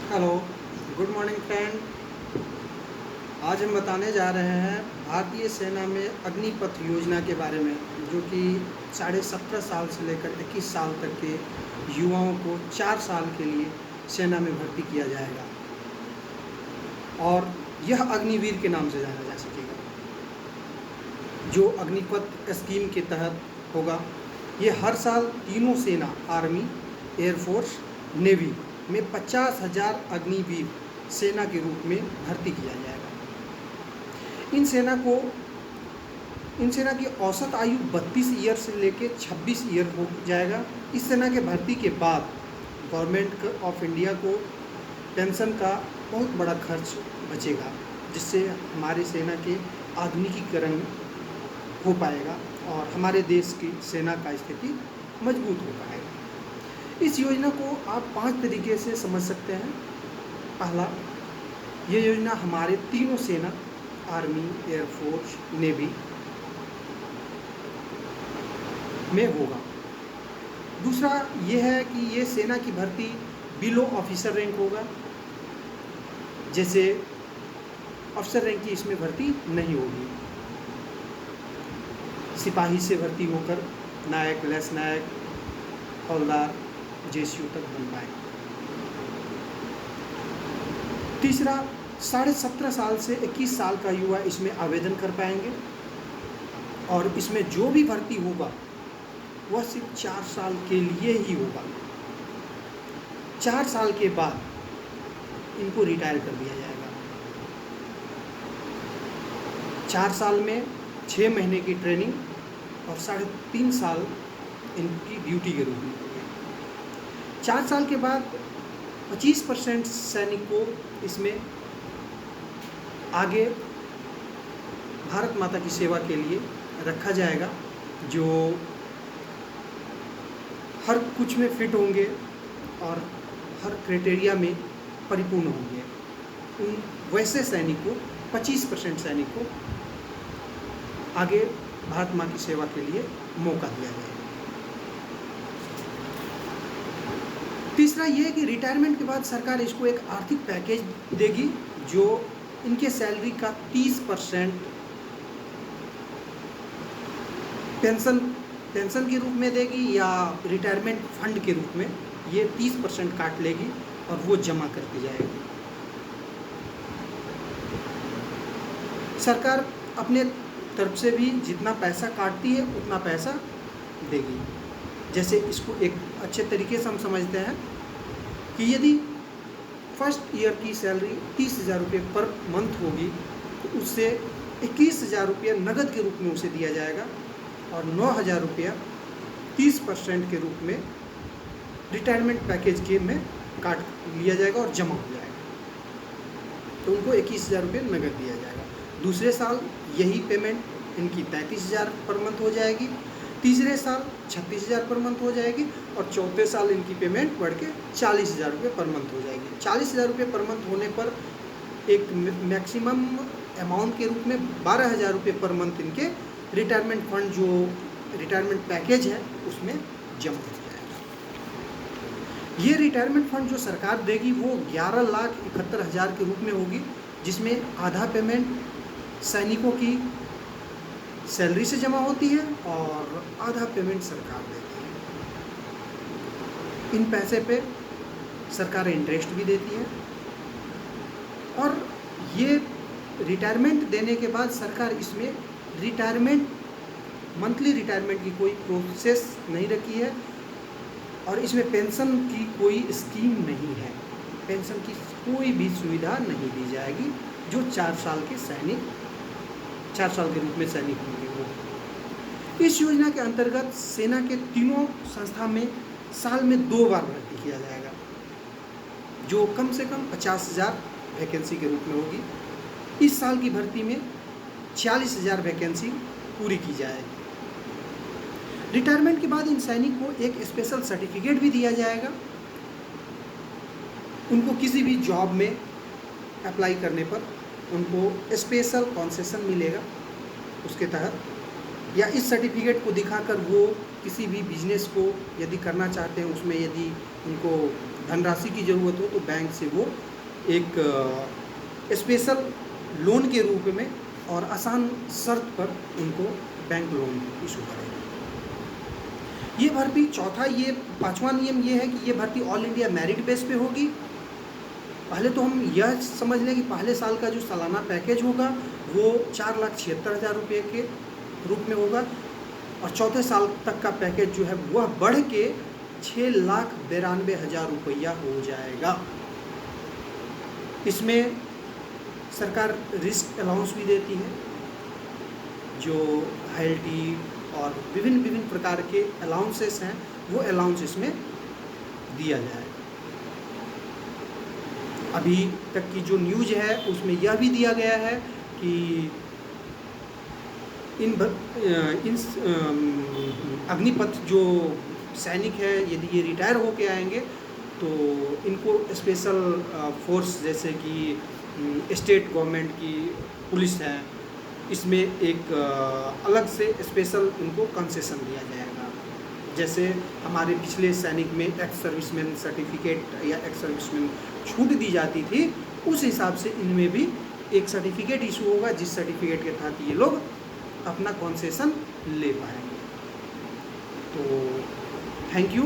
Hello, good morning friend. आज हम बताने जा रहे हैं भारतीय सेना में अग्निपथ योजना के बारे में, जो कि 17.5 साल से लेकर 21 साल तक के युवाओं को 4 साल के लिए सेना में भर्ती किया जाएगा और यह अग्निवीर के नाम से जाना जा सकेगा, जो अग्निपथ स्कीम के तहत होगा। ये हर साल तीनों सेना, आर्मी, एयरफोर्स, नेवी में 50,000 अग्निवीर सेना के रूप में भर्ती किया जाएगा। इन सेना की औसत आयु 32 ईयर से लेकर 26 ईयर हो जाएगा। इस सेना के भर्ती के बाद गवर्नमेंट ऑफ इंडिया को पेंशन का बहुत बड़ा खर्च बचेगा, जिससे हमारी सेना के आधुनिकीकरण हो पाएगा और हमारे देश की सेना का स्थिति मजबूत हो पाएगा। इस योजना को आप 5 तरीके से समझ सकते हैं। पहला, ये योजना हमारे तीनों सेना, आर्मी, एयरफोर्स, नेवी में होगा। दूसरा ये है कि ये सेना की भर्ती बिलो ऑफिसर रैंक होगा, जैसे अफसर रैंक की इसमें भर्ती नहीं होगी। सिपाही से भर्ती होकर नायक, लेस नायक, हवलदार, जेसीओ तक बन पाए। तीसरा, 17.5 साल से 21 साल का युवा इसमें आवेदन कर पाएंगे और इसमें जो भी भर्ती होगा वह सिर्फ 4 साल के लिए ही होगा। 4 साल के बाद इनको रिटायर कर दिया जाएगा। 4 साल में 6 महीने की ट्रेनिंग और 3.5 साल इनकी ड्यूटी के रूप में होगी। 4 साल के बाद 25% सैनिक को इसमें आगे भारत माता की सेवा के लिए रखा जाएगा, जो हर कुछ में फिट होंगे और हर क्राइटेरिया में परिपूर्ण होंगे। उन वैसे सैनिक को 25% सैनिक को आगे भारत माँ की सेवा के लिए मौका दिया जाएगा। तीसरा ये है कि रिटायरमेंट के बाद सरकार इसको एक आर्थिक पैकेज देगी, जो इनके सैलरी का 30% पेंशन के रूप में देगी या रिटायरमेंट फंड के रूप में ये 30% काट लेगी और वो जमा करती जाएगी। सरकार अपने तरफ से भी जितना पैसा काटती है उतना पैसा देगी। जैसे इसको एक अच्छे तरीके से हम समझते हैं कि यदि फर्स्ट ईयर की सैलरी 30,000 रुपये पर मंथ होगी तो उससे 21,000 रुपये नकद के रूप में उसे दिया जाएगा और 9,000 रुपया 30% के रूप में रिटायरमेंट पैकेज के में काट लिया जाएगा और जमा हो जाएगा, तो उनको 21,000 रुपये नकद दिया जाएगा। दूसरे साल यही पेमेंट इनकी 33,000 पर मंथ हो जाएगी, तीसरे साल 36,000 पर मंथ हो जाएगी और चौथे साल इनकी पेमेंट बढ़ के 40,000 रुपये पर मंथ हो जाएगी। 40,000 रुपये पर मंथ होने पर एक मैक्सिमम अमाउंट के रूप में 12,000 रुपये पर मंथ इनके रिटायरमेंट फंड, जो रिटायरमेंट पैकेज है, उसमें जमा हो जाएगा। ये रिटायरमेंट फंड जो सरकार देगी वो 11,71,000 के रूप में होगी, जिसमें आधा पेमेंट सैनिकों की सैलरी से जमा होती है और आधा पेमेंट सरकार देती है। इन पैसे पे सरकार इंटरेस्ट भी देती है और ये रिटायरमेंट देने के बाद सरकार इसमें मंथली रिटायरमेंट की कोई प्रोसेस नहीं रखी है और इसमें पेंशन की कोई स्कीम नहीं है। पेंशन की कोई भी सुविधा नहीं दी जाएगी। जो 4 साल के सैनिक 4 साल के रूप में सैनिक होंगे वो। इस योजना के अंतर्गत सेना के तीनों संस्था में साल में 2 बार भर्ती किया जाएगा, जो कम से कम 50,000 वैकेंसी के रूप में होगी। इस साल की भर्ती में 40,000 वैकेंसी पूरी की जाएगी। रिटायरमेंट के बाद इन सैनिक को एक स्पेशल सर्टिफिकेट भी दिया जाएगा। उनको किसी भी जॉब में अप्लाई करने पर उनको स्पेशल कंसेशन मिलेगा उसके तहत, या इस सर्टिफिकेट को दिखाकर वो किसी भी बिजनेस को यदि करना चाहते हैं उसमें यदि उनको धनराशि की ज़रूरत हो तो बैंक से वो एक स्पेशल लोन के रूप में और आसान शर्त पर उनको बैंक लोन इशू करेगा। ये भर्ती चौथा, ये पांचवा नियम ये है कि ये भर्ती ऑल इंडिया मेरिट बेस पे होगी। पहले तो हम यह समझ लें कि पहले साल का जो सालाना पैकेज होगा वो 4,76,000 रुपये के रूप में होगा और चौथे साल तक का पैकेज जो है वह बढ़ के 6,92,000 रुपया हो जाएगा। इसमें सरकार रिस्क अलाउंस भी देती है, जो हेल्टी और विभिन्न प्रकार के अलाउंसेस हैं वो अलाउंस इसमें दिया जाएगा। अभी तक की जो न्यूज़ है उसमें यह भी दिया गया है कि इन अग्निपथ जो सैनिक है यदि ये रिटायर होके आएंगे तो इनको स्पेशल फोर्स जैसे कि स्टेट गवर्नमेंट की पुलिस है, इसमें एक अलग से स्पेशल इनको कंसेशन दिया जाएगा। जैसे हमारे पिछले सैनिक में एक्स सर्विसमैन सर्टिफिकेट या एक्स सर्विसमैन छूट दी जाती थी, उस हिसाब से इनमें भी एक सर्टिफिकेट इशू होगा जिस सर्टिफिकेट के तहत ये लोग अपना कंसेशन ले पाएंगे। तो थैंक यू।